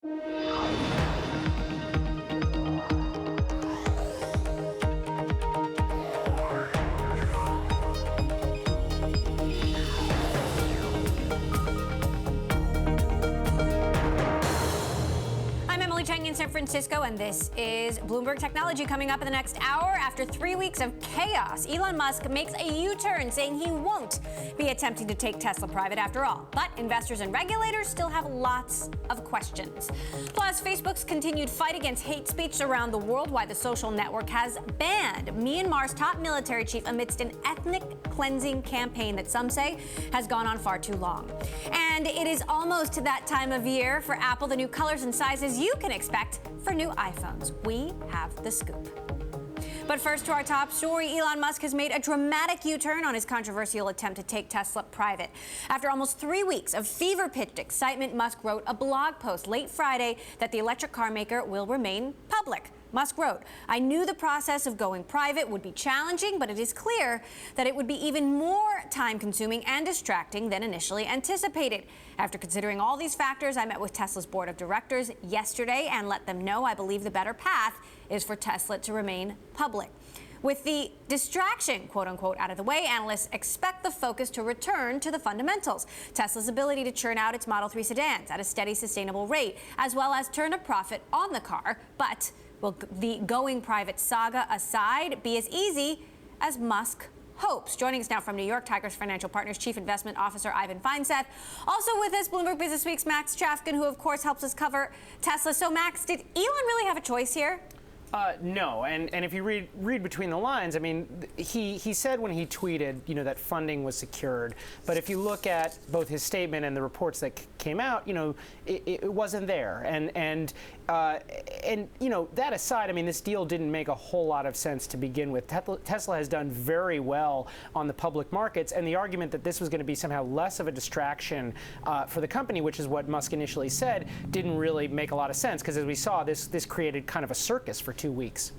In San Francisco, and this is Bloomberg Technology. Coming up in the next hour, after 3 weeks of chaos, Elon Musk makes a U-turn, saying he won't be attempting to take Tesla private after all. But investors and regulators still have lots of questions. Plus, Facebook's continued fight against hate speech around the world, why the social network has banned Myanmar's top military chief amidst an ethnic cleansing campaign that some say has gone on far too long. And it is almost that time of year for Apple, the new colors and sizes you can expect for new iPhones. We have the scoop. But first, to our top story, Elon Musk has made a dramatic U-turn on his controversial attempt to take Tesla private. After almost 3 weeks of fever-pitched excitement, Musk wrote a blog post late Friday that the electric car maker will remain public. Musk wrote, "I knew the process of going private would be challenging, but it is clear that it would be even more time-consuming and distracting than initially anticipated. After considering all these factors, I met with Tesla's board of directors yesterday and let them know I believe the better path is for Tesla to remain public." With the distraction, quote unquote, out of the way, analysts expect the focus to return to the fundamentals. Tesla's ability to churn out its Model 3 sedans at a steady, sustainable rate, as well as turn a profit on the car. But will the going private saga aside be as easy as Musk hopes? Joining us now from New York, Tigris Financial Partners Chief Investment Officer Ivan Feinseth. Also with us, Bloomberg Business Week's Max Chafkin, who of course helps us cover Tesla. So Max, did Elon really have a choice here? No, and if you read between the lines, I mean, he said when he tweeted, that funding was secured. But if you look at both his statement and the reports that came out, it wasn't there. And that aside, I mean, this deal didn't make a whole lot of sense to begin with. Tesla has done very well on the public markets, and the argument that this was going to be somehow less of a distraction for the company, which is what Musk initially said, didn't really make a lot of sense, because as we saw, this created kind of a circus for 2 weeks.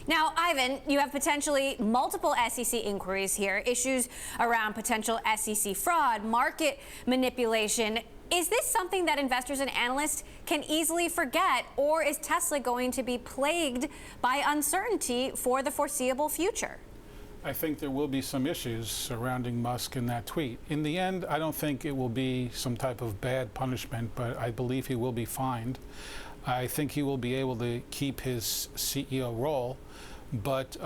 Now, Ivan, you have potentially multiple SEC inquiries here, issues around potential SEC fraud, market manipulation. Is this something that investors and analysts can easily forget, or is Tesla going to be plagued by uncertainty for the foreseeable future? I think there will be some issues surrounding Musk in that tweet. In the end, I don't think it will be some type of bad punishment, but I believe he will be fined. I think he will be able to keep his CEO role, but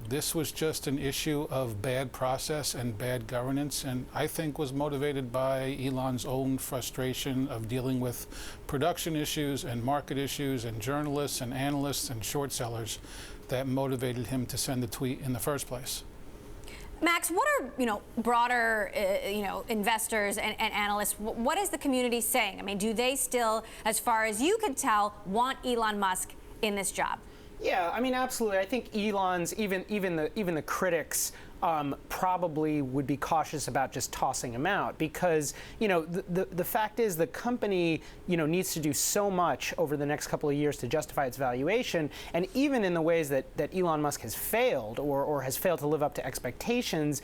this was just an issue of bad process and bad governance, and I think was motivated by Elon's own frustration of dealing with production issues and market issues and journalists and analysts and short sellers that motivated him to send the tweet in the first place. Max, what are broader investors and analysts? What is the community saying? I mean, do they still, as far as you can tell, want Elon Musk in this job? Yeah, I mean, absolutely. I think Elon's even the critics probably would be cautious about just tossing him out, because the fact is the company needs to do so much over the next couple of years to justify its valuation, and even in the ways that Elon Musk has failed or has failed to live up to expectations,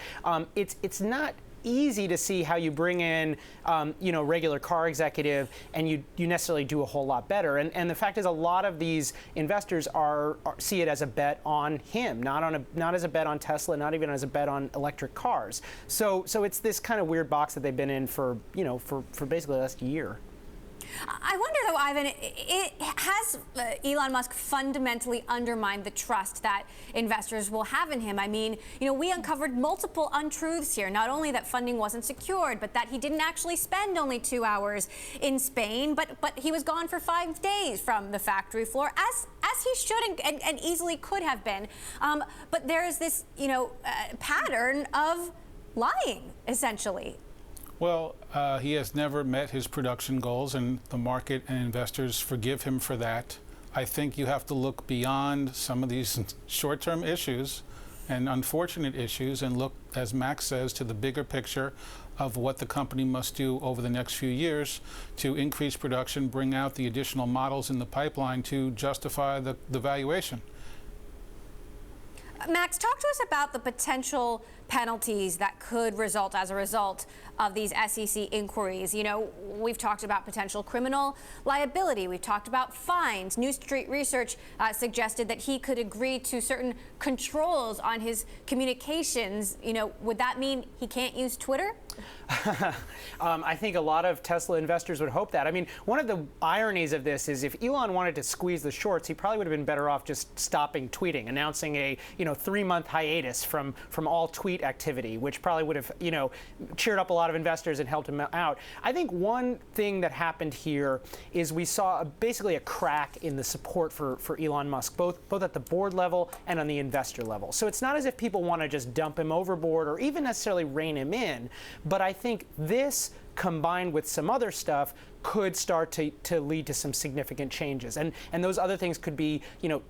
it's not easy to see how you bring in, regular car executive and you necessarily do a whole lot better. And the fact is, a lot of these investors see it as a bet on him, not as a bet on Tesla, not even as a bet on electric cars. So it's this kind of weird box that they've been in for basically the last year. I wonder, though, Ivan, has Elon Musk fundamentally undermined the trust that investors will have in him? I mean, we uncovered multiple untruths here. Not only that funding wasn't secured, but that he didn't actually spend only 2 hours in Spain, but he was gone for 5 days from the factory floor, as he should and easily could have been. But there is this, pattern of lying, essentially. Well, he has never met his production goals, and the market and investors forgive him for that. I think you have to look beyond some of these short-term issues and unfortunate issues and look, as Max says, to the bigger picture of what the company must do over the next few years to increase production, bring out the additional models in the pipeline to justify the valuation. Max, talk to us about the potential penalties that could result as a result of these SEC inquiries. You know, we've talked about potential criminal liability. We've talked about fines. New Street Research suggested that he could agree to certain controls on his communications. You know, would that mean he can't use Twitter? I think a lot of Tesla investors would hope that. I mean, one of the ironies of this is if Elon wanted to squeeze the shorts, he probably would have been better off just stopping tweeting, announcing a 3-month hiatus from all tweet activity, which probably would have cheered up a lot of investors and helped him out. I think one thing that happened here is we saw basically a crack in the support for Elon Musk, both at the board level and on the investor level. So it's not as if people want to just dump him overboard or even necessarily rein him in. But I think this, combined with some other stuff, could start to lead to some significant changes. And those other things could be,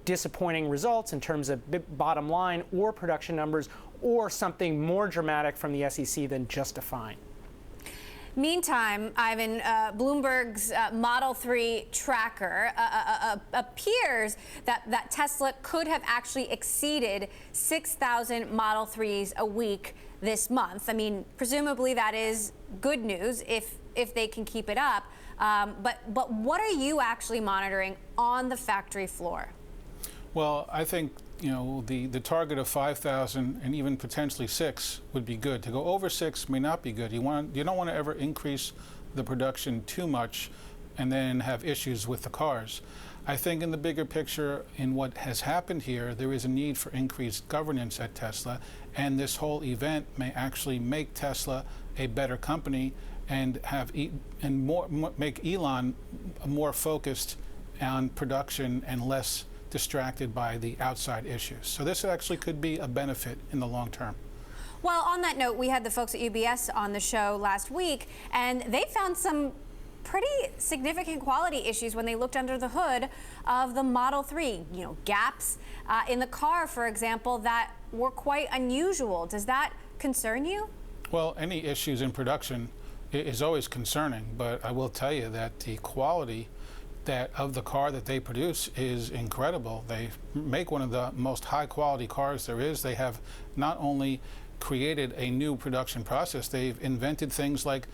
disappointing results in terms of bottom line or production numbers, or something more dramatic from the SEC than just a fine. Meantime, Ivan, Bloomberg's Model 3 tracker appears that Tesla could have actually exceeded 6,000 Model 3s a week this month. I mean, presumably that is good news if they can keep it up. But what are you actually monitoring on the factory floor? Well, I think the target of 5,000 and even potentially 6 would be good. To go over 6 may not be good. You don't want to ever increase the production too much and then have issues with the cars. I think in the bigger picture, in what has happened here, there is a need for increased governance at Tesla, and this whole event may actually make Tesla a better company and make Elon more focused on production and less distracted by the outside issues. So this actually could be a benefit in the long term. Well, on that note, we had the folks at UBS on the show last week, and they found some pretty significant quality issues when they looked under the hood of the Model 3. Gaps in the car, for example, that were quite unusual. Does that concern you? Well, any issues in production is always concerning, but I will tell you that the quality of the car that they produce is incredible. They make one of the most high quality cars there is. They have not only created a new production process, they've invented things like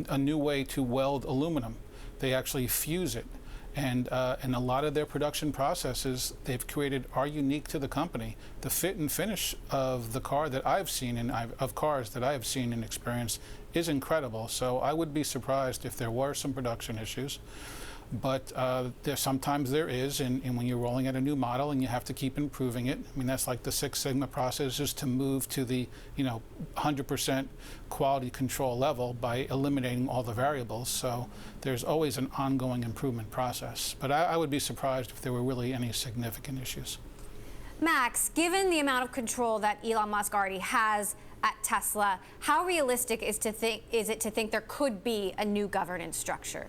a new way to weld aluminum. They actually fuse it. And a lot of their production processes they've created are unique to the company. The fit and finish of the car that I've seen of cars that I have seen and experienced is incredible. So I would be surprised if there were some production issues. But sometimes there is, and when you're rolling out a new model and you have to keep improving it. I mean, that's like the Six Sigma process, is to move to the 100% quality control level by eliminating all the variables. So there's always an ongoing improvement process. But I would be surprised if there were really any significant issues. Max, given the amount of control that Elon Musk already has at Tesla, how realistic is it to think there could be a new governance structure?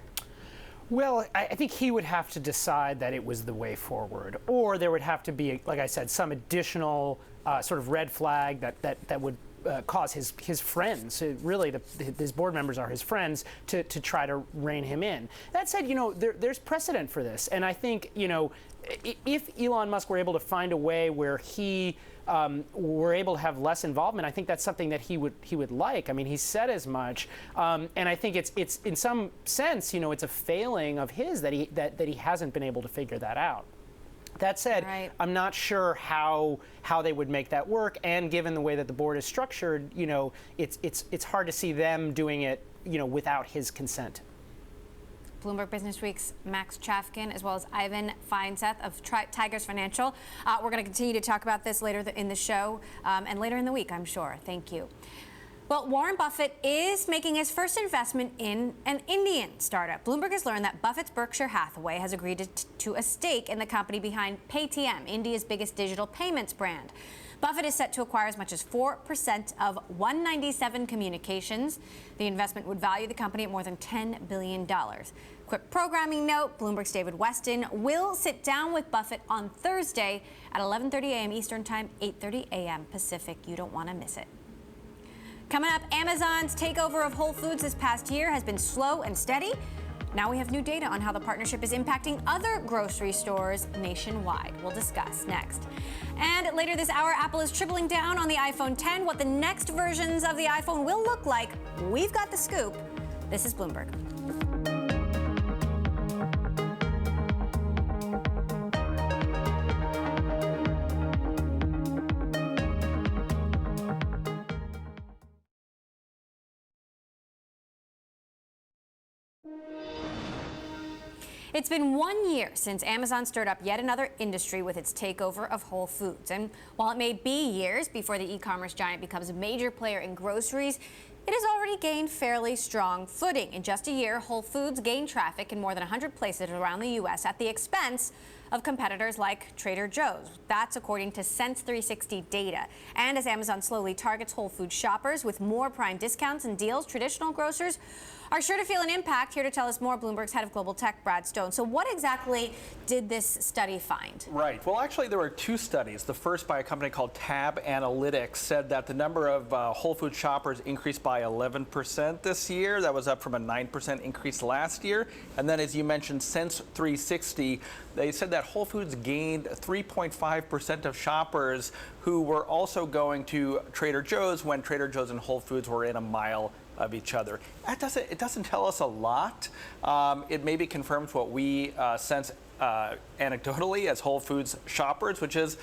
Well, I think he would have to decide that it was the way forward, or there would have to be, like I said, some additional sort of red flag that would cause his friends, really his board members are his friends, to try to rein him in. That said, there's precedent for this, and I think if Elon Musk were able to find a way where he were able to have less involvement, I think that's something that he would like. I mean, he said as much, and I think it's in some sense, it's a failing of his that he hasn't been able to figure that out. That said, right. I'm not sure how they would make that work, and given the way that the board is structured, it's hard to see them doing it, without his consent. Bloomberg Businessweek's Max Chafkin, as well as Ivan Feinseth of Tigers Financial. We're going to continue to talk about this later in the show and later in the week, I'm sure. Thank you. Well, Warren Buffett is making his first investment in an Indian startup. Bloomberg has learned that Buffett's Berkshire Hathaway has agreed to a stake in the company behind Paytm, India's biggest digital payments brand. Buffett is set to acquire as much as 4% of 197 Communications. The investment would value the company at more than $10 billion. Quick programming note, Bloomberg's David Weston will sit down with Buffett on Thursday at 11:30 a.m. Eastern Time, 8:30 a.m. Pacific. You don't want to miss it. Coming up, Amazon's takeover of Whole Foods this past year has been slow and steady. Now we have new data on how the partnership is impacting other grocery stores nationwide. We'll discuss next. And later this hour, Apple is tripling down on the iPhone 10. What the next versions of the iPhone will look like, we've got the scoop. This is Bloomberg. It's been 1 year since Amazon stirred up yet another industry with its takeover of Whole Foods. And while it may be years before the e-commerce giant becomes a major player in groceries, it has already gained fairly strong footing. In just a year, Whole Foods gained traffic in more than 100 places around the U.S. at the expense of competitors like Trader Joe's. That's according to Sense360 data. And as Amazon slowly targets Whole Foods shoppers with more Prime discounts and deals, traditional grocers are sure to feel an impact. Here to tell us more, Bloomberg's head of global tech, Brad Stone. So what exactly did this study find? Right. Well, actually, there were two studies. The first by a company called Tab Analytics said that the number of Whole Foods shoppers increased by 11% this year. That was up from a 9% increase last year. And then, as you mentioned, Sense360, they said that Whole Foods gained 3.5% of shoppers who were also going to Trader Joe's when Trader Joe's and Whole Foods were in a mile of each other. It doesn't tell us a lot. It maybe confirms what we sense anecdotally as Whole Foods shoppers, which is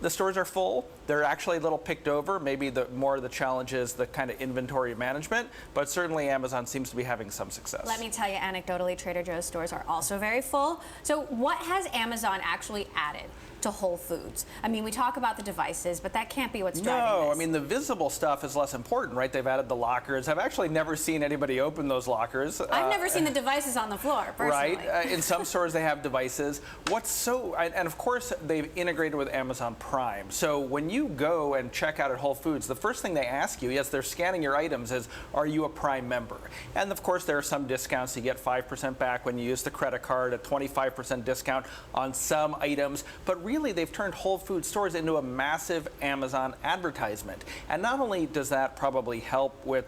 the stores are full. They're actually a little picked over. Maybe more of the challenge is the kind of inventory management, but certainly Amazon seems to be having some success. Let me tell you, anecdotally, Trader Joe's stores are also very full. So what has Amazon actually added to Whole Foods? I mean, we talk about the devices, but that can't be what's driving this. No, I mean, the visible stuff is less important, right? They've added the lockers. I've actually never seen anybody open those lockers. I've never seen the devices on the floor, personally. Right. In some stores, they have devices. And of course, they've integrated with Amazon Prime. So when you go and check out at Whole Foods, the first thing they ask you, yes, they're scanning your items, is, are you a Prime member? And of course, there are some discounts. You get 5% back when you use the credit card, a 25% discount on some items. But really, they've turned Whole Foods stores into a massive Amazon advertisement. And not only does that probably help with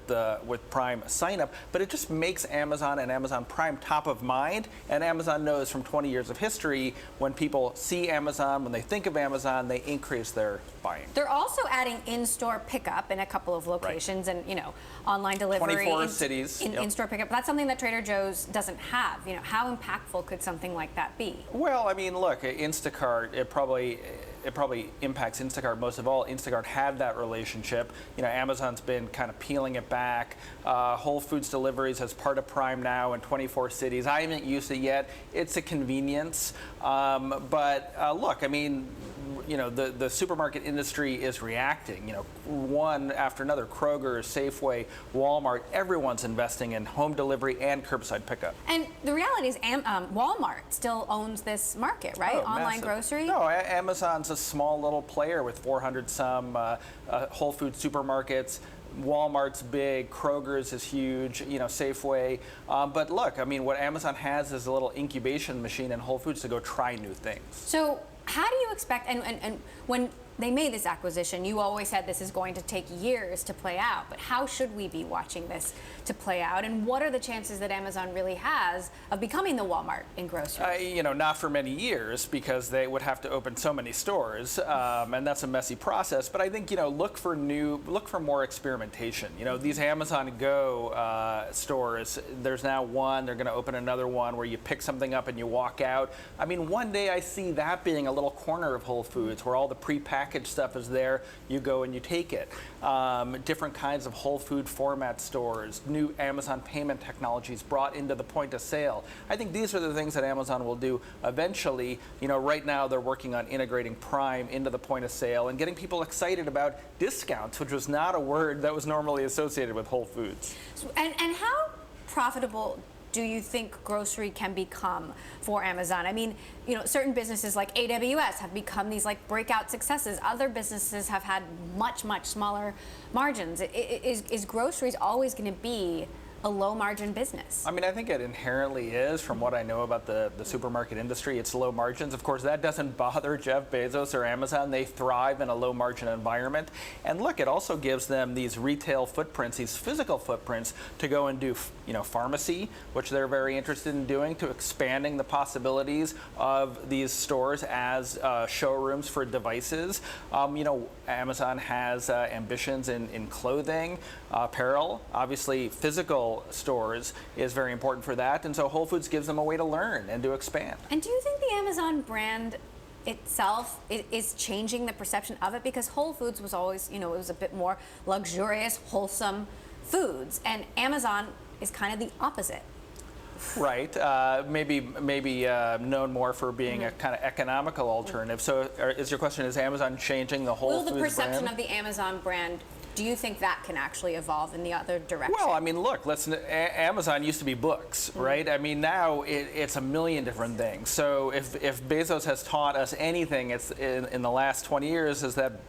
Prime sign up, but it just makes Amazon and Amazon Prime top of mind. And Amazon knows from 20 years of history, when people see Amazon, when they think of Amazon, they increase their buying. They're also adding in-store pickup in a couple of locations, right, and online delivery. 24 cities. In-store pickup. That's something that Trader Joe's doesn't have. How impactful could something like that be? Well, I mean, look, Instacart, it probably impacts Instacart most of all. Instacart had that relationship. Amazon's been kind of peeling it back. Whole Foods deliveries as part of Prime now in 24 cities. I haven't used it yet. It's a convenience. But look, I mean, the supermarket industry is reacting. One after another, Kroger, Safeway, Walmart, everyone's investing in home delivery and curbside pickup. And the reality is Walmart still owns this market, right? Online massive. Grocery? No, Amazon's a small little player with 400 some Whole Foods supermarkets. Walmart's big, Kroger's is huge, Safeway. But look, I mean, what Amazon has is a little incubation machine in Whole Foods to go try new things. So how do you expect, and when they made this acquisition, you always said this is going to take years to play out, but how should we be watching this to play out, and what are the chances that Amazon really has of becoming the Walmart in groceries? Not for many years, because they would have to open so many stores, and that's a messy process. But I think look for more experimentation. These Amazon Go stores. There's now one. They're going to open another one where you pick something up and you walk out. I mean, one day I see that being a little corner of Whole Foods where all the prepackaged stuff is there. You go and you take it. Different kinds of Whole Food format stores. New Amazon payment technologies brought into the point of sale. I think these are the things that Amazon will do eventually. Right now they're working on integrating Prime into the point of sale and getting people excited about discounts, which was not a word that was normally associated with Whole Foods. And how profitable do you think grocery can become for Amazon? I mean, certain businesses like AWS have become these breakout successes. Other businesses have had much, much smaller margins. Is groceries always going to be a low-margin business? I mean, I think it inherently is. From what I know about the supermarket industry, it's low margins. Of course, that doesn't bother Jeff Bezos or Amazon. They thrive in a low-margin environment. And look, it also gives them these retail footprints, these physical footprints, to go and do, pharmacy, which they're very interested in doing, to expanding the possibilities of these stores as showrooms for devices. Amazon has ambitions in clothing, apparel. Obviously, physical stores is very important for that, and so Whole Foods gives them a way to learn and to expand. And do you think the Amazon brand itself is changing the perception of it? Because Whole Foods was always, it was a bit more luxurious, wholesome foods, and Amazon is kind of the opposite. Right. Maybe known more for being a kind of economical alternative. So is your question, is Amazon changing the Whole Foods brand? Will the perception of the Amazon brand, do you think that can actually evolve in the other direction? Well, I mean, look, Amazon used to be books, right? I mean, now it's a million different things. So if Bezos has taught us anything it's in the last 20 years, is that,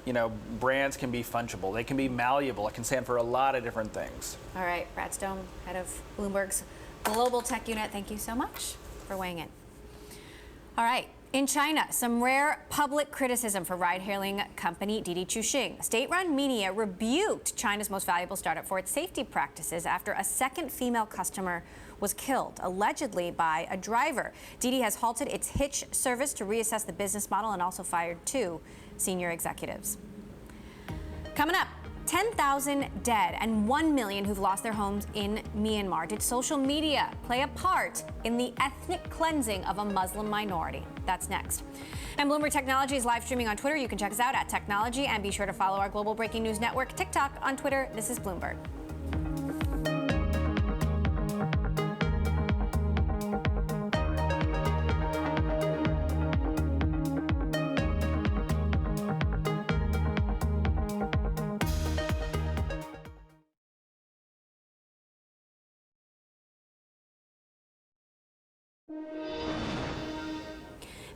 brands can be fungible. They can be malleable. It can stand for a lot of different things. All right, Brad Stone, head of Bloomberg's Global Tech Unit, thank you so much for weighing in. All right. In China, some rare public criticism for ride-hailing company Didi Chuxing. State-run media rebuked China's most valuable startup for its safety practices after a second female customer was killed, allegedly by a driver. Didi has halted its hitch service to reassess the business model and also fired 2 senior executives. Coming up, 10,000 dead and 1 million who've lost their homes in Myanmar. Did social media play a part in the ethnic cleansing of a Muslim minority? That's next. And Bloomberg Technology is live streaming on Twitter. You can check us out at Technology, and be sure to follow our global breaking news network, TikTok, on Twitter. This is Bloomberg.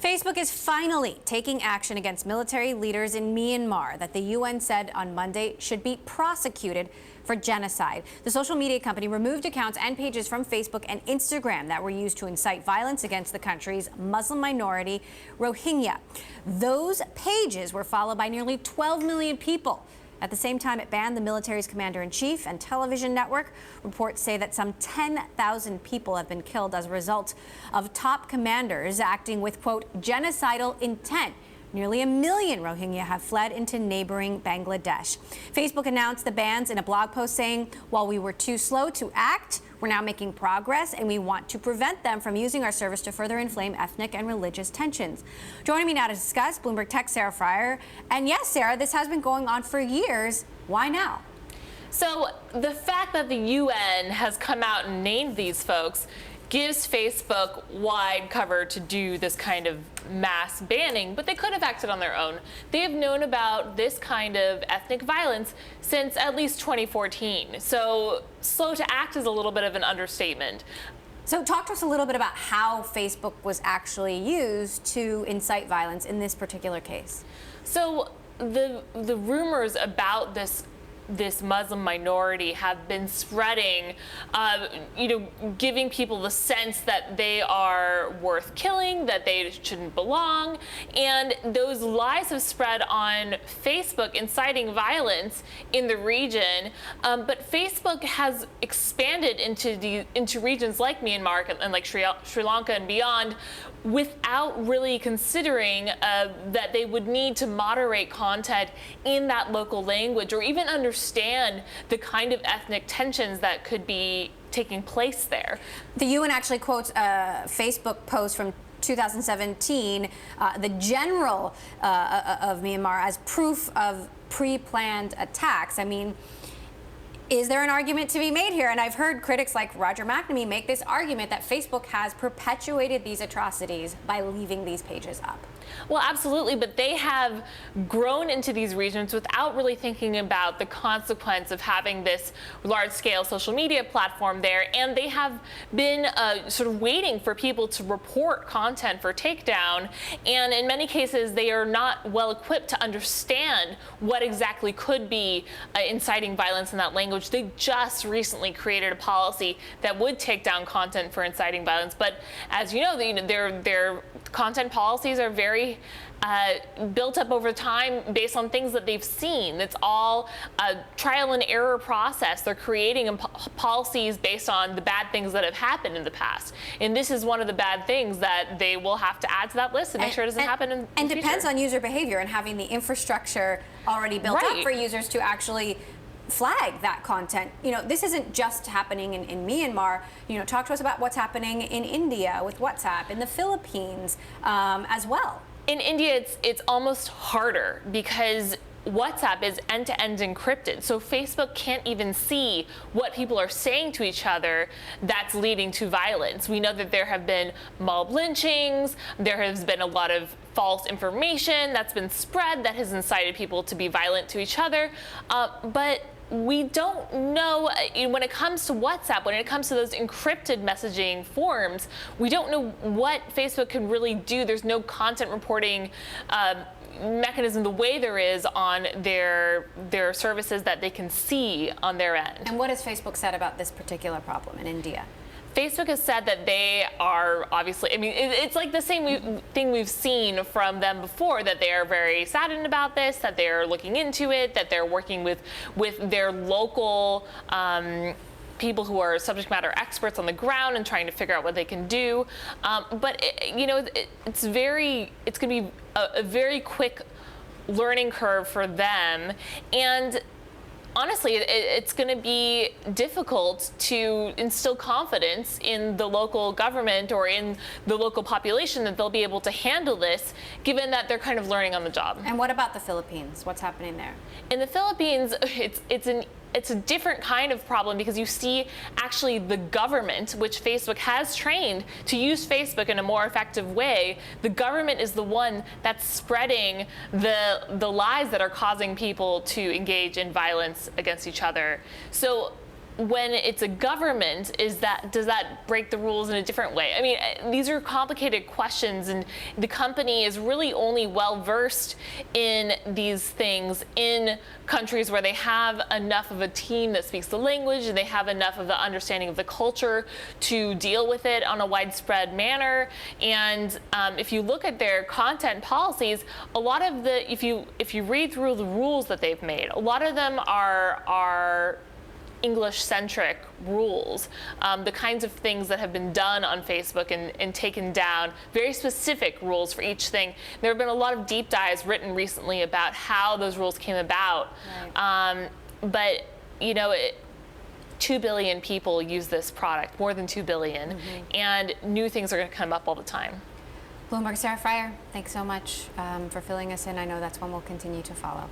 Facebook is finally taking action against military leaders in Myanmar that the UN said on Monday should be prosecuted for genocide. The social media company removed accounts and pages from Facebook and Instagram that were used to incite violence against the country's Muslim minority, Rohingya. Those pages were followed by nearly 12 million people. At the same time, it banned the military's commander-in-chief and television network. Reports say that some 10,000 people have been killed as a result of top commanders acting with, quote, genocidal intent. Nearly 1 million Rohingya have fled into neighboring Bangladesh. Facebook announced the bans in a blog post saying, while we were too slow to act, we're now making progress, and we want to prevent them from using our service to further inflame ethnic and religious tensions. Joining me now to discuss, Bloomberg Tech Sarah Fryer. And yes, Sarah, this has been going on for years. Why now? So the fact that the UN has come out and named these folks gives Facebook wide cover to do this kind of mass banning, but they could have acted on their own. They have known about this kind of ethnic violence since at least 2014. So slow to act is a little bit of an understatement. So talk to us a little bit about how Facebook was actually used to incite violence in this particular case. So the rumors about this Muslim minority have been spreading, giving people the sense that they are worth killing, that they shouldn't belong. And those lies have spread on Facebook, inciting violence in the region. But Facebook has expanded into regions like Myanmar and like Sri Lanka and beyond, without really considering that they would need to moderate content in that local language, or even understand the kind of ethnic tensions that could be taking place there. The UN actually quotes a Facebook post from 2017, the general of Myanmar, as proof of pre-planned attacks. I mean, is there an argument to be made here? And I've heard critics like Roger McNamee make this argument that Facebook has perpetuated these atrocities by leaving these pages up. Well, absolutely, but they have grown into these regions without really thinking about the consequence of having this large-scale social media platform there, and they have been sort of waiting for people to report content for takedown, and in many cases they are not well equipped to understand what exactly could be inciting violence in that language which they just recently created a policy that would take down content for inciting violence. But as you know, their content policies are very built up over time based on things that they've seen. It's all a trial and error process. They're creating policies based on the bad things that have happened in the past. And this is one of the bad things that they will have to add to that list to make sure it doesn't happen in the future. And depends on user behavior and having the infrastructure already built up for users to actually flag that content. This isn't just happening in Myanmar. Talk to us about what's happening in India with WhatsApp, in the Philippines as well. In India, it's almost harder because WhatsApp is end-to-end encrypted, so Facebook can't even see what people are saying to each other that's leading to violence. We know that there have been mob lynchings, there has been a lot of false information that's been spread that has incited people to be violent to each other, but we don't know when it comes to WhatsApp, when it comes to those encrypted messaging forms, we don't know what Facebook can really do. There's no content reporting mechanism the way there is on their services that they can see on their end. And what has Facebook said about this particular problem in India? Facebook has said that they are obviously, it's like the same thing we've seen from them before, that they are very saddened about this, that they're looking into it, that they're working with their local people who are subject matter experts on the ground and trying to figure out what they can do. But it's going to be a very quick learning curve for them. And honestly, it's going to be difficult to instill confidence in the local government or in the local population that they'll be able to handle this, given that they're kind of learning on the job. And what about the Philippines? What's happening there? In the Philippines, it's a different kind of problem because you see actually the government, which Facebook has trained to use Facebook in a more effective way, the government is the one that's spreading the lies that are causing people to engage in violence against each other. So when it's a government, does that break the rules in a different way? These are complicated questions, and the company is really only well versed in these things in countries where they have enough of a team that speaks the language and they have enough of the understanding of the culture to deal with it on a widespread manner. And if you look at their content policies, a lot of if you read through the rules that they've made, a lot of them are English-centric rules, the kinds of things that have been done on Facebook and taken down, very specific rules for each thing. There have been a lot of deep dives written recently about how those rules came about. Right. But 2 billion people use this product, more than 2 billion, and new things are going to come up all the time. Bloomberg Sarah Frier, thanks so much for filling us in. I know that's one we'll continue to follow.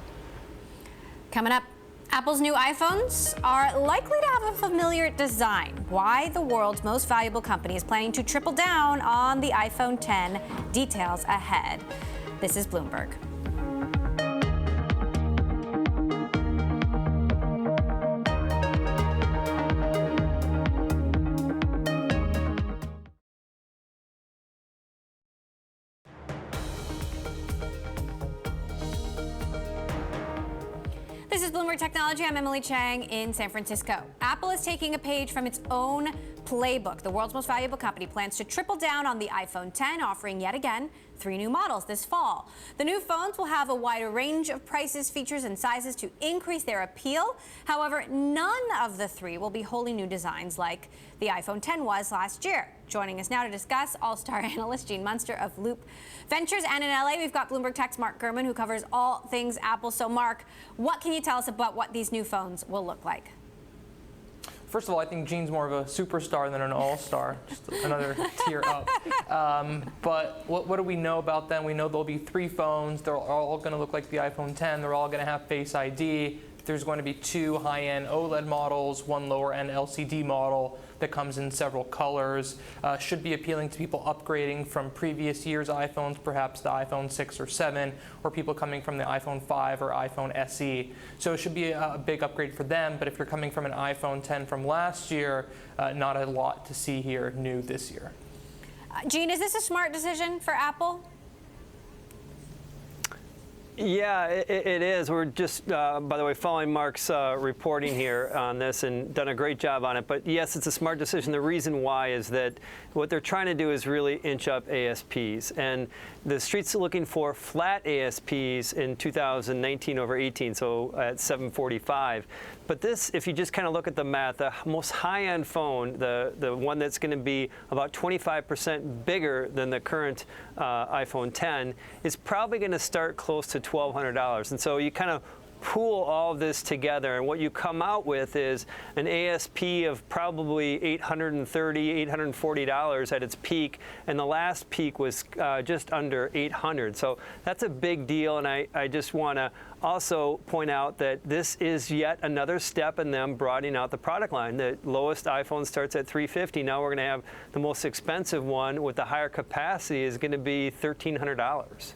Coming up, Apple's new iPhones are likely to have a familiar design. Why the world's most valuable company is planning to triple down on the iPhone 10. Details ahead. This is Bloomberg. This is Bloomberg Technology. I'm Emily Chang in San Francisco. Apple is taking a page from its own playbook. The world's most valuable company plans to triple down on the iPhone 10, offering yet again 3 new models this fall. The new phones will have a wider range of prices, features, and sizes to increase their appeal. However, none of the 3 will be wholly new designs like the iPhone 10 was last year. Joining us now to discuss, all-star analyst Gene Munster of Loop Ventures, and in LA, we've got Bloomberg Tech's Mark Gurman, who covers all things Apple. So, Mark, what can you tell us about what these new phones will look like? First of all, I think Gene's more of a superstar than an all-star, just another tier up. But what do we know about them? We know there'll be 3 phones. They're all going to look like the iPhone 10. They're all going to have Face ID. There's going to be 2 high-end OLED models, 1 lower-end LCD model that comes in several colors. Should be appealing to people upgrading from previous year's iPhones, perhaps the iPhone 6 or 7, or people coming from the iPhone 5 or iPhone SE. So it should be a big upgrade for them, but if you're coming from an iPhone 10 from last year, not a lot to see here new this year. Gene, is this a smart decision for Apple? Yeah, it is. We're just, by the way, following Mark's reporting here on this and done a great job on it. But yes, it's a smart decision. The reason why is that what they're trying to do is really inch up ASPs. And the Street's looking for flat ASPs in 2019 over 18, so at 745. But this, if you just kind of look at the math, the most high-end phone, the one that's going to be about 25% bigger than the current iPhone 10, is probably going to start close to $1,200. And so you kind of pool all of this together, and what you come out with is an ASP of probably $830, $840 at its peak, and the last peak was just under $800. So that's a big deal, and I just want to also point out that this is yet another step in them broadening out the product line. The lowest iPhone starts at $350. Now we're going to have the most expensive one with the higher capacity is going to be $1,300.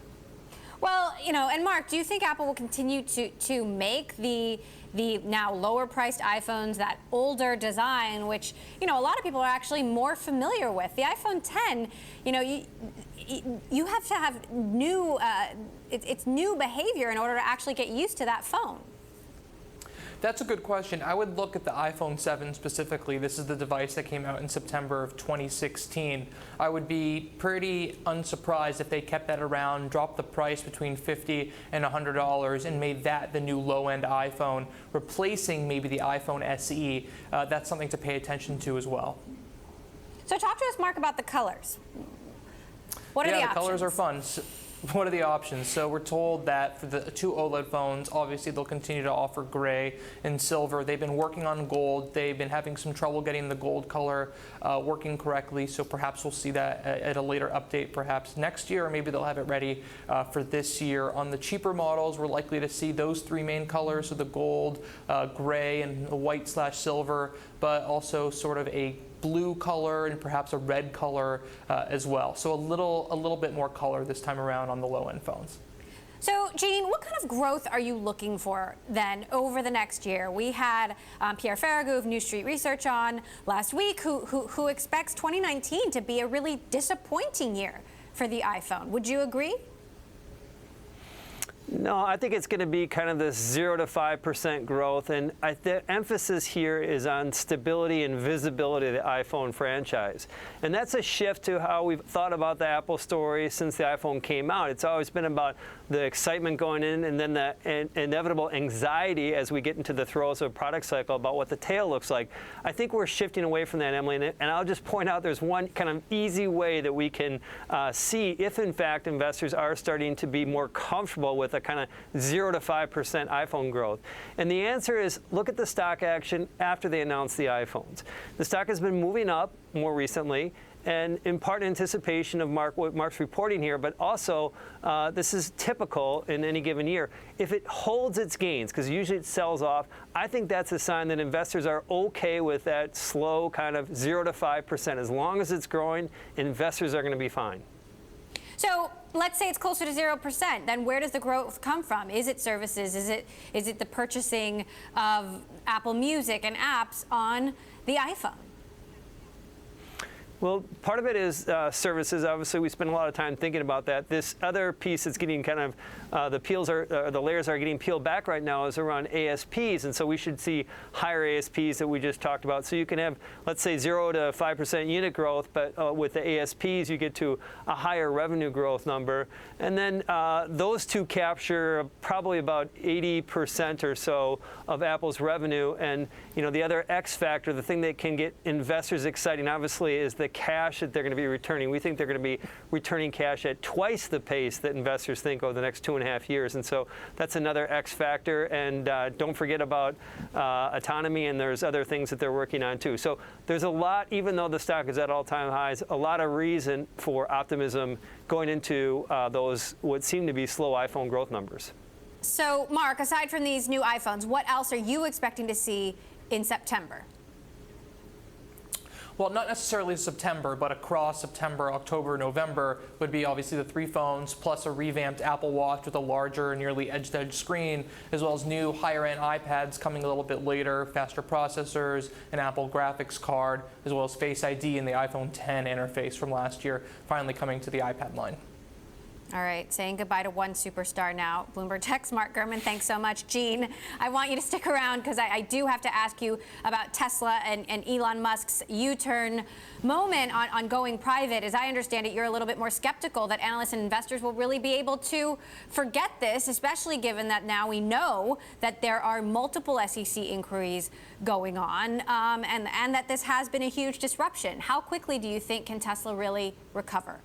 Well, and Mark, do you think Apple will continue to make the now lower priced iPhones, that older design, which, a lot of people are actually more familiar with? The iPhone 10, you have to have new, it's new behavior in order to actually get used to that phone. That's a good question. I would look at the iPhone 7 specifically. This is the device that came out in September of 2016. I would be pretty unsurprised if they kept that around, dropped the price between $50 and $100, and made that the new low-end iPhone, replacing maybe the iPhone SE. That's something to pay attention to as well. So talk to us, Mark, about the colors. What are the options? Yeah, the colors are fun. What are the options? So we're told that for the two OLED phones, obviously they'll continue to offer gray and silver. They've been working on gold. They've been having some trouble getting the gold color working correctly, so perhaps we'll see that at a later update, perhaps next year, or maybe they'll have it ready for this year. On the cheaper models, we're likely to see those three main colors, so the gold, gray, and the white/silver, but also sort of a blue color and perhaps a red color as well. So a little bit more color this time around on the low-end phones. So, Gene, what kind of growth are you looking for then over the next year? We had Pierre Ferragu of New Street Research on last week who expects 2019 to be a really disappointing year for the iPhone. Would you agree? No, I think it's going to be kind of this 0 to 5% growth, and the emphasis here is on stability and visibility of the iPhone franchise. And that's a shift to how we've thought about the Apple story since the iPhone came out. It's always been about the excitement going in and then the inevitable anxiety as we get into the throes of a product cycle about what the tail looks like. I think we're shifting away from that, Emily, and I'll just point out there's one kind of easy way that we can see if, in fact, investors are starting to be more comfortable with a kind of 0 to 5% iPhone growth. And the answer is look at the stock action after they announced the iPhones. The stock has been moving up more recently, and in part in anticipation of what Mark's reporting here, but also this is typical in any given year. If it holds its gains, because usually it sells off, I think that's a sign that investors are okay with that slow kind of 0 to 5%. As long as it's growing, investors are going to be fine. So let's say it's closer to 0%. Then where does the growth come from? Is it services? Is it the purchasing of Apple Music and apps on the iPhone? Well, part of it is services. Obviously, we spend a lot of time thinking about that. This other piece that's getting kind of the layers are getting peeled back right now is around ASPs, and so we should see higher ASPs that we just talked about. So you can have, let's say, 0 to 5% unit growth, but with the ASPs, you get to a higher revenue growth number, and then those two capture probably about 80% or so of Apple's revenue. And the other X factor, the thing that can get investors exciting, obviously, is the cash that they're going to be returning. We think they're going to be returning cash at twice the pace that investors think over the next 2.5 years. And so that's another X factor. And don't forget about autonomy, and there's other things that they're working on too. So there's a lot, even though the stock is at all-time highs, a lot of reason for optimism going into those what seem to be slow iPhone growth numbers. So, Mark, aside from these new iPhones, what else are you expecting to see in September? Well, not necessarily September, but across September, October, November would be obviously the three phones, plus a revamped Apple Watch with a larger, nearly edge-to-edge screen, as well as new higher-end iPads coming a little bit later, faster processors, an Apple graphics card, as well as Face ID and the iPhone 10 interface from last year, finally coming to the iPad line. All right, saying goodbye to one superstar now. Bloomberg Tech's Mark Gurman, thanks so much. Gene, I want you to stick around because I do have to ask you about Tesla and Elon Musk's U-turn moment on going private. As I understand it, you're a little bit more skeptical that analysts and investors will really be able to forget this, especially given that now we know that there are multiple SEC inquiries going on and that this has been a huge disruption. How quickly do you think can Tesla really recover?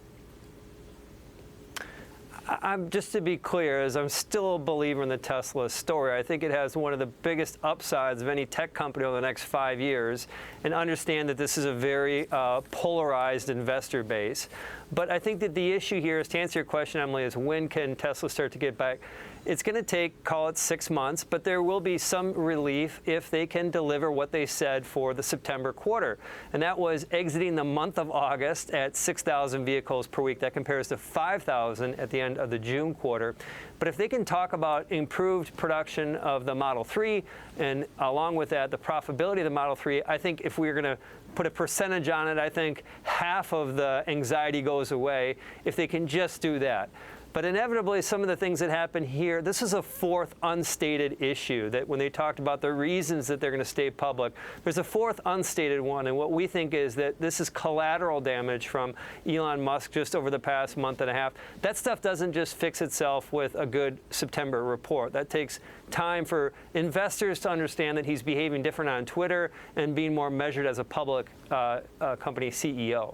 Just to be clear, as I'm still a believer in the Tesla story, I think it has one of the biggest upsides of any tech company over the next 5 years, and understand that this is a very polarized investor base. But I think that the issue here is, to answer your question, Emily, is when can Tesla start to get back? It's going to take, call it 6 months, but there will be some relief if they can deliver what they said for the September quarter. And that was exiting the month of August at 6,000 vehicles per week. That compares to 5,000 at the end of the June quarter. But if they can talk about improved production of the Model 3, and along with that, the profitability of the Model 3, I think if we were going to put a percentage on it, I think half of the anxiety goes away if they can just do that. But inevitably, some of the things that happen here, this is a fourth unstated issue that when they talked about the reasons that they're going to stay public, there's a fourth unstated one. And what we think is that this is collateral damage from Elon Musk just over the past month and a half. That stuff doesn't just fix itself with a good September report. That takes time for investors to understand that he's behaving different on Twitter and being more measured as a public company CEO.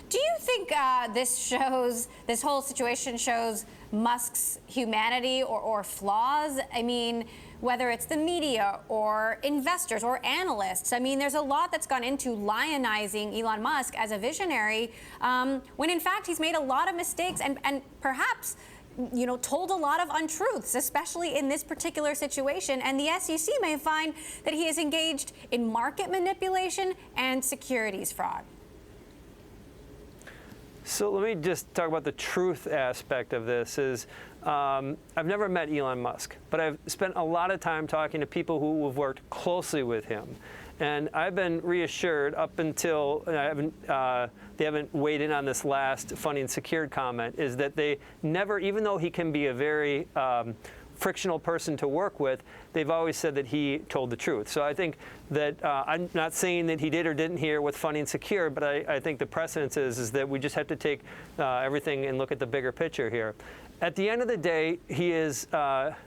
Do you think this whole situation shows Musk's humanity or flaws? I mean, whether it's the media or investors or analysts, I mean, there's a lot that's gone into lionizing Elon Musk as a visionary, when in fact he's made a lot of mistakes and perhaps, you know, told a lot of untruths, especially in this particular situation. And the SEC may find that he is engaged in market manipulation and securities fraud. So let me just talk about the truth aspect of this. I've never met Elon Musk, but I've spent a lot of time talking to people who have worked closely with him. And I've been reassured up until they haven't weighed in on this last funding secured comment, is that they never, even though he can be a very frictional person to work with, they've always said that he told the truth. So I think that I'm not saying that he did or didn't hear with funding secure, but I think the precedence is that we just have to take everything and look at the bigger picture here. At the end of the day, he is,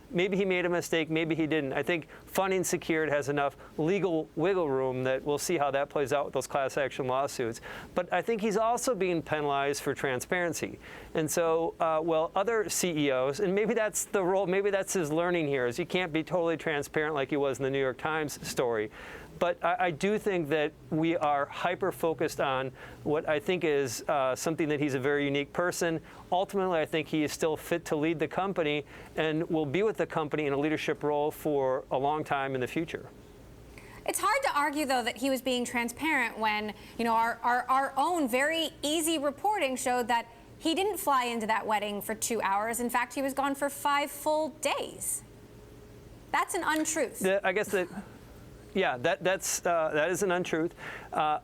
maybe he made a mistake, maybe he didn't. I think funding secured has enough legal wiggle room that we'll see how that plays out with those class action lawsuits. But I think he's also being penalized for transparency. And so, well, other CEOs, and maybe that's the role, maybe that's his learning here, is he can't be totally transparent like he was in the New York Times story. But I do think that we are hyper-focused on what I think is something that he's a very unique person. Ultimately, I think he is still fit to lead the company and will be with the company in a leadership role for a long time in the future. It's hard to argue, though, that he was being transparent when, you know, our own very easy reporting showed that he didn't fly into that wedding for 2 hours. In fact, he was gone for 5 full days. That's an untruth. I guess that... Yeah, that is an untruth.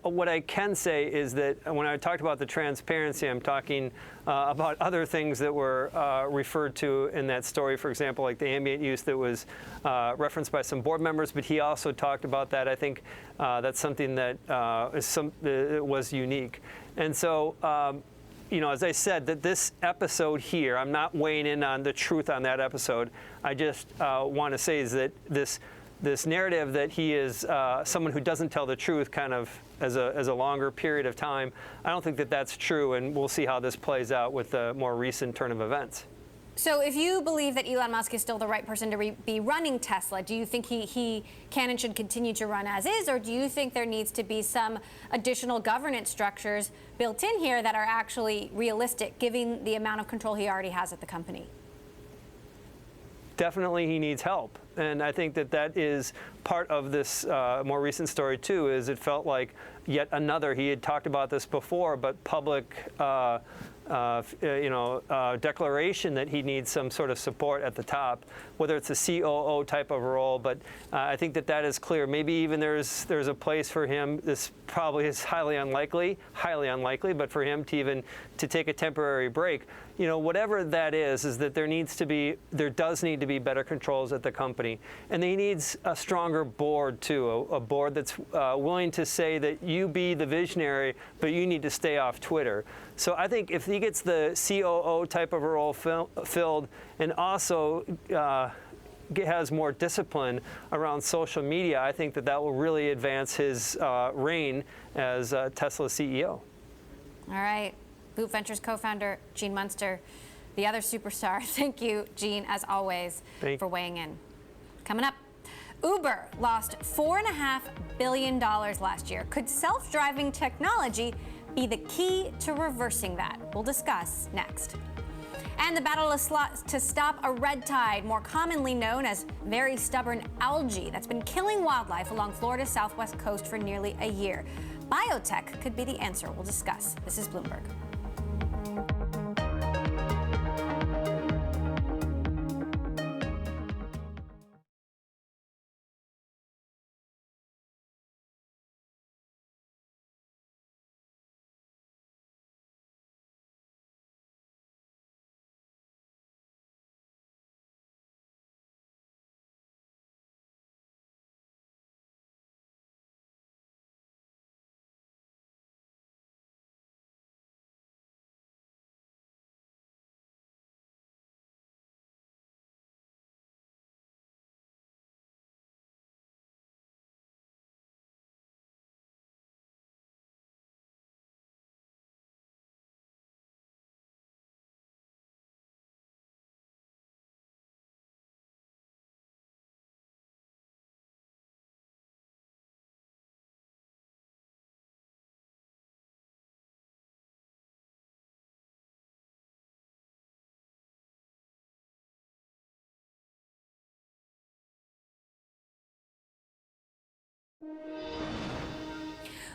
What I can say is that when I talked about the transparency, I'm talking about other things that were referred to in that story. For example, like the ambient use that was referenced by some board members, but he also talked about that. I think that's something that was unique. And so, you know, as I said, that this episode here, I'm not weighing in on the truth on that episode. I just want to say is that this narrative that he is someone who doesn't tell the truth kind of as a longer period of time, I don't think that that's true, and we'll see how this plays out with the more recent turn of events. So if you believe that Elon Musk is still the right person to be running Tesla, do you think he can and should continue to run as is, or do you think there needs to be some additional governance structures built in here that are actually realistic, given the amount of control he already has at the company? Definitely he needs help. And I think that is part of this more recent story too, is it felt like yet another, he had talked about this before, but public declaration that he needs some sort of support at the top, whether it's a COO type of role. But I think that is clear. Maybe even there's a place for him. This probably is highly unlikely, but for him to take a temporary break. Whatever that is that there does need to be better controls at the company, and he needs a stronger board too, a board that's willing to say that you be the visionary, but you need to stay off Twitter. So I think if he gets the COO type of a role filled, and also has more discipline around social media, I think that will really advance his reign as Tesla CEO. All right. Boot Ventures co-founder Gene Munster, the other superstar. Thank you, Gene, as always, for weighing in. Coming up, Uber lost $4.5 billion last year. Could self-driving technology be the key to reversing that? We'll discuss next. And the battle to stop a red tide, more commonly known as very stubborn algae, that's been killing wildlife along Florida's southwest coast for nearly a year. Biotech could be the answer. We'll discuss. This is Bloomberg.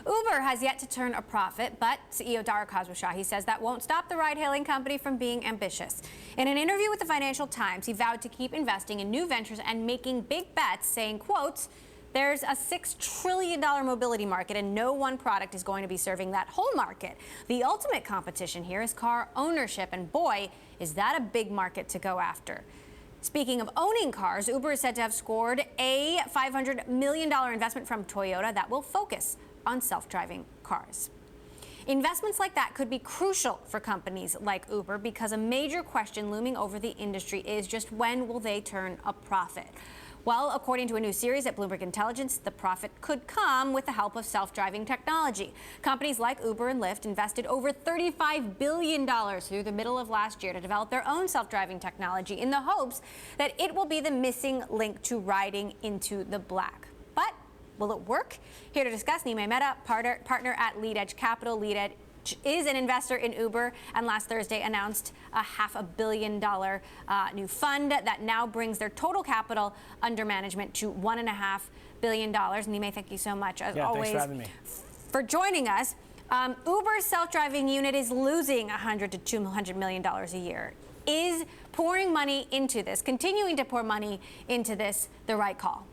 Uber has yet to turn a profit, but CEO Dara Khosrowshahi says that won't stop the ride-hailing company from being ambitious. In an interview with the Financial Times, he vowed to keep investing in new ventures and making big bets, saying, quote, "There's a $6 trillion mobility market, and no one product is going to be serving that whole market. The ultimate competition here is car ownership, and boy, is that a big market to go after." Speaking of owning cars, Uber is said to have scored a $500 million investment from Toyota that will focus on self-driving cars. Investments like that could be crucial for companies like Uber because a major question looming over the industry is just when will they turn a profit? Well, according to a new series at Bloomberg Intelligence, the profit could come with the help of self-driving technology. Companies like Uber and Lyft invested over $35 billion through the middle of last year to develop their own self-driving technology in the hopes that it will be the missing link to riding into the black. But will it work? Here to discuss, Nimai Mehta, partner at Lead Edge Capital. Lead Edge is an investor in Uber, and last Thursday announced a $500 million new fund that now brings their total capital under management to $1.5 billion. Nimai, thank you so much, as always, thanks for having me. For joining us. Uber's self-driving unit is losing $100 to $200 million a year. Is pouring money into this, continuing to pour money into this, the right call?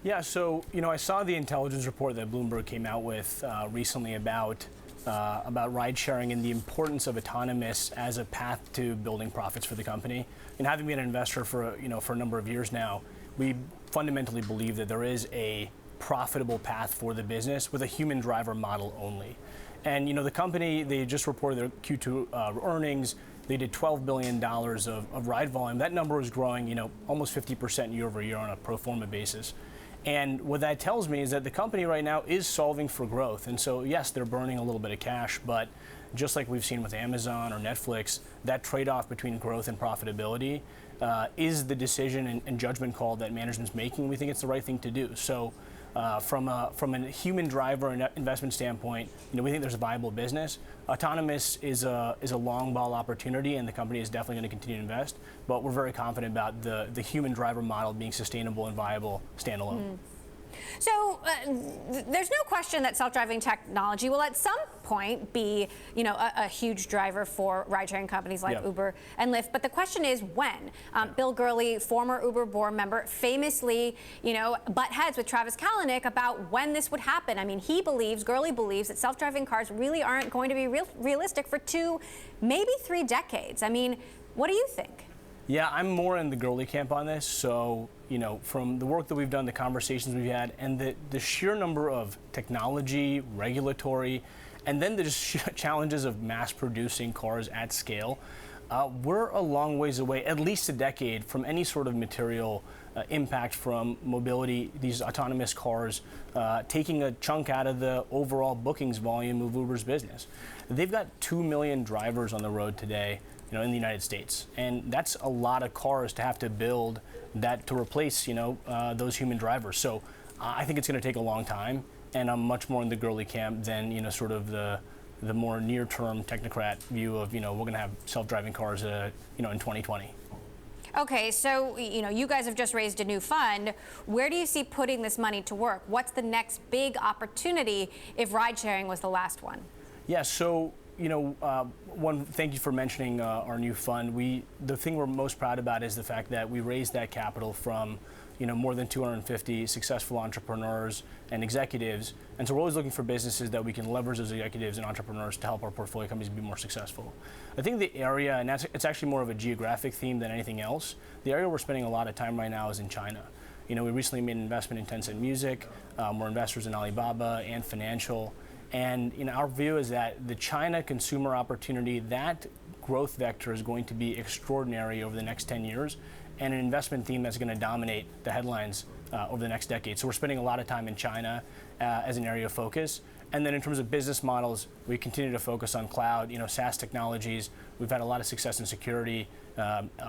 Yeah, so, I saw the intelligence report that Bloomberg came out with recently about ride sharing and the importance of autonomous as a path to building profits for the company. And having been an investor for a number of years now, we fundamentally believe that there is a profitable path for the business with a human driver model only. And the company, they just reported their Q2 earnings. They did $12 billion of ride volume. That number is growing, almost 50% year over year on a pro forma basis. And what that tells me is that the company right now is solving for growth. And so, yes, they're burning a little bit of cash, but just like we've seen with Amazon or Netflix, that trade-off between growth and profitability is the decision and judgment call that management's making. We think it's the right thing to do. So From a human driver and investment standpoint, we think there's a viable business. Autonomous is a long ball opportunity, and the company is definitely going to continue to invest. But we're very confident about the human driver model being sustainable and viable standalone. So there's no question that self-driving technology will at some point be, a huge driver for ride-sharing companies like Uber and Lyft. But the question is when. Bill Gurley, former Uber board member, famously, butt heads with Travis Kalanick about when this would happen. I mean, Gurley believes that self-driving cars really aren't going to be realistic for 2, maybe 3 decades. I mean, what do you think? Yeah, I'm more in the Gurley camp on this. So, from the work that we've done, the conversations we've had, and the sheer number of technology, regulatory, and then the challenges of mass producing cars at scale, we're a long ways away, at least a decade, from any sort of material impact from mobility, these autonomous cars taking a chunk out of the overall bookings volume of Uber's business. They've got 2 million drivers on the road today, in the United States. And that's a lot of cars to have to build that to replace, those human drivers. So I think it's going to take a long time, and I'm much more in the Gurley camp than, sort of the more near-term technocrat view of, we're going to have self-driving cars, in 2020. Okay, so, you guys have just raised a new fund. Where do you see putting this money to work? What's the next big opportunity if ride-sharing was the last one? Yeah, so thank you for mentioning our new fund. The thing we're most proud about is the fact that we raised that capital from, more than 250 successful entrepreneurs and executives. And so we're always looking for businesses that we can leverage those executives and entrepreneurs to help our portfolio companies be more successful. I think the area, and it's actually more of a geographic theme than anything else, the area we're spending a lot of time right now is in China. We recently made an investment in Tencent Music. We're investors in Alibaba and Financial. And our view is that the China consumer opportunity, that growth vector is going to be extraordinary over the next 10 years, and an investment theme that's going to dominate the headlines over the next decade. So we're spending a lot of time in China as an area of focus. And then in terms of business models, we continue to focus on cloud, SaaS technologies. We've had a lot of success in security,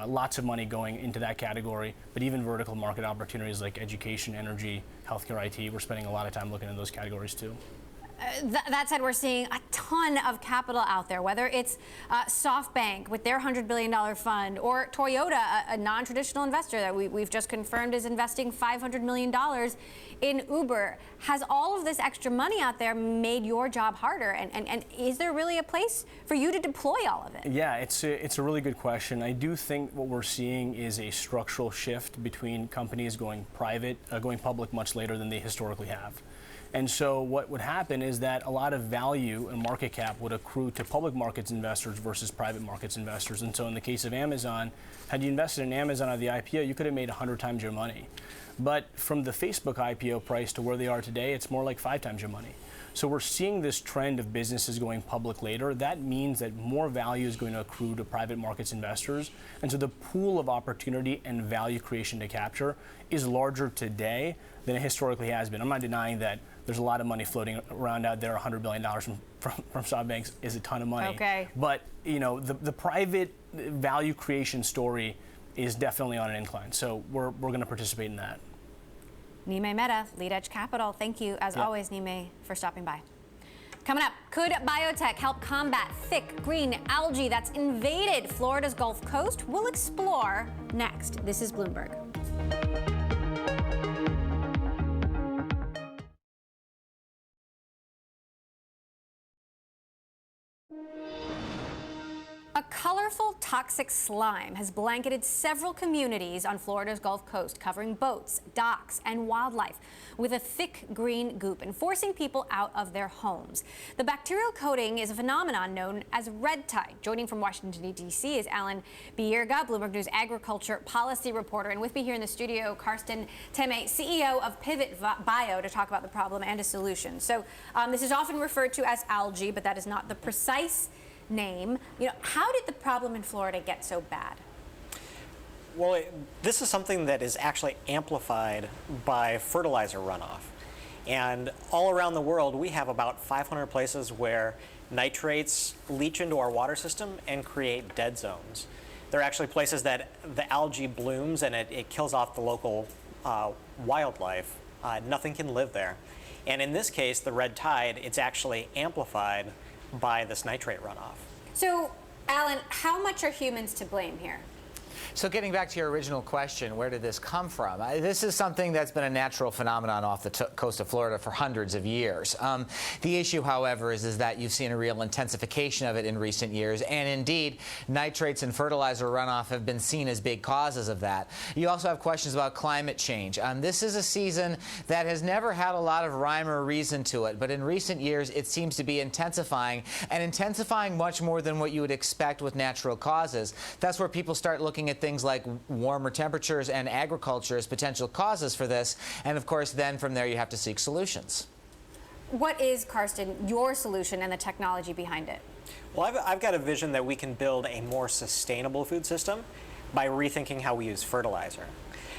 lots of money going into that category, but even vertical market opportunities like education, energy, healthcare, IT, we're spending a lot of time looking in those categories too. That said, we're seeing a ton of capital out there, whether it's SoftBank with their $100 billion fund, or Toyota, a non-traditional investor that we've just confirmed is investing $500 million in Uber. Has all of this extra money out there made your job harder? And is there really a place for you to deploy all of it? Yeah, it's a really good question. I do think what we're seeing is a structural shift between companies going public much later than they historically have. And so what would happen is that a lot of value and market cap would accrue to public markets investors versus private markets investors. And so in the case of Amazon, had you invested in Amazon at the IPO, you could have made 100 times your money. But from the Facebook IPO price to where they are today, it's more like 5 times your money. So we're seeing this trend of businesses going public later. That means that more value is going to accrue to private markets investors. And so the pool of opportunity and value creation to capture is larger today than it historically has been. I'm not denying that there's a lot of money floating around out there. $100 billion from SoftBank is a ton of money. Okay. But the private value creation story is definitely on an incline. So we're going to participate in that. Nimei Mehta, Lead Edge Capital. Thank you, as always, Nimei, for stopping by. Coming up, could biotech help combat thick green algae that's invaded Florida's Gulf Coast? We'll explore next. This is Bloomberg. A colorful, toxic slime has blanketed several communities on Florida's Gulf Coast, covering boats, docks, and wildlife with a thick green goop and forcing people out of their homes. The bacterial coating is a phenomenon known as red tide. Joining from Washington, D.C. is Alan Bierga, Bloomberg News agriculture policy reporter. And with me here in the studio, Karsten Teme, CEO of Pivot Bio, to talk about the problem and a solution. So this is often referred to as algae, but that is not the precise name. How did the problem in Florida get so bad? Well, this is something that is actually amplified by fertilizer runoff. And all around the world, we have about 500 places where nitrates leach into our water system and create dead zones. They're actually places that the algae blooms and it kills off the local wildlife Nothing can live there. And in this case, the red tide, it's actually amplified by this nitrate runoff. So, Alan, how much are humans to blame here? So getting back to your original question, where did this come from? This is something that's been a natural phenomenon off the coast of Florida for hundreds of years. The issue, however, is that you've seen a real intensification of it in recent years, and indeed, nitrates and fertilizer runoff have been seen as big causes of that. You also have questions about climate change. This is a season that has never had a lot of rhyme or reason to it, but in recent years, it seems to be intensifying, and intensifying much more than what you would expect with natural causes. That's where people start looking at things like warmer temperatures and agriculture as potential causes for this. And of course, then from there, you have to seek solutions. What is, Karsten, your solution and the technology behind it? Well, I've got a vision that we can build a more sustainable food system by rethinking how we use fertilizer.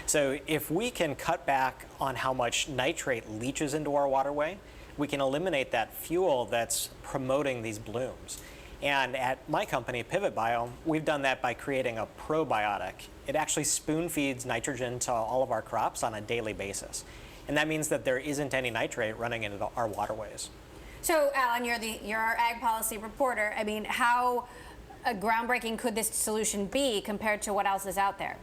So if we can cut back on how much nitrate leaches into our waterway, we can eliminate that fuel that's promoting these blooms. And at my company, Pivot Bio, we've done that by creating a probiotic. It actually spoon feeds nitrogen to all of our crops on a daily basis. And that means that there isn't any nitrate running into our waterways. So, Alan, you're our ag policy reporter. I mean, how groundbreaking could this solution be compared to what else is out there?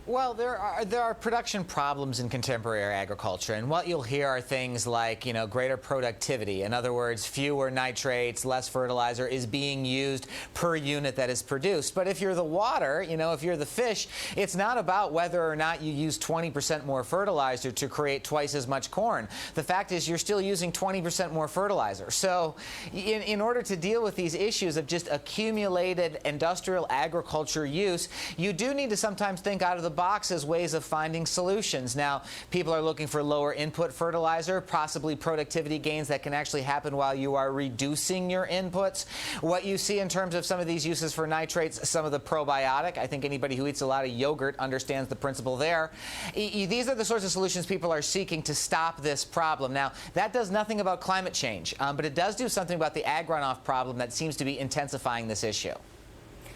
Well, there are production problems in contemporary agriculture, and what you'll hear are things like, greater productivity. In other words, fewer nitrates, less fertilizer is being used per unit that is produced. But if you're the water, if you're the fish, it's not about whether or not you use 20% more fertilizer to create twice as much corn. The fact is you're still using 20% more fertilizer. So in order to deal with these issues of just accumulated industrial agriculture use, you do need to sometimes think out of the box as ways of finding solutions. Now, people are looking for lower input fertilizer, possibly productivity gains that can actually happen while you are reducing your inputs. What you see in terms of some of these uses for nitrates, some of the probiotic, I think anybody who eats a lot of yogurt understands the principle there. These are the sorts of solutions people are seeking to stop this problem. Now, that does nothing about climate change, but it does do something about the ag runoff problem that seems to be intensifying this issue.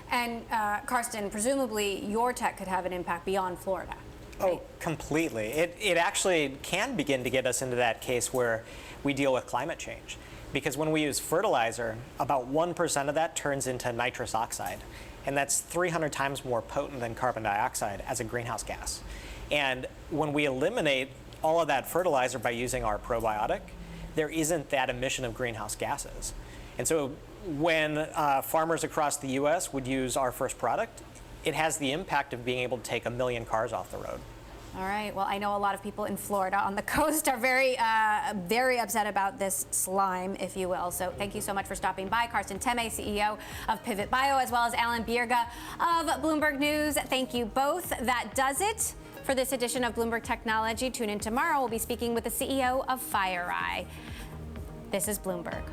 And Karsten, presumably your tech could have an impact beyond Florida. Right? Oh, completely. It actually can begin to get us into that case where we deal with climate change. Because when we use fertilizer, about 1% of that turns into nitrous oxide. And that's 300 times more potent than carbon dioxide as a greenhouse gas. And when we eliminate all of that fertilizer by using our probiotic, there isn't that emission of greenhouse gases. And so when farmers across the U.S. would use our first product, it has the impact of being able to take 1 million cars off the road. All right. Well, I know a lot of people in Florida on the coast are very upset about this slime, if you will. So thank you so much for stopping by. Karsten Teme, CEO of Pivot Bio, as well as Alan Bierga of Bloomberg News. Thank you both. That does it for this edition of Bloomberg Technology. Tune in tomorrow. We'll be speaking with the CEO of FireEye. This is Bloomberg.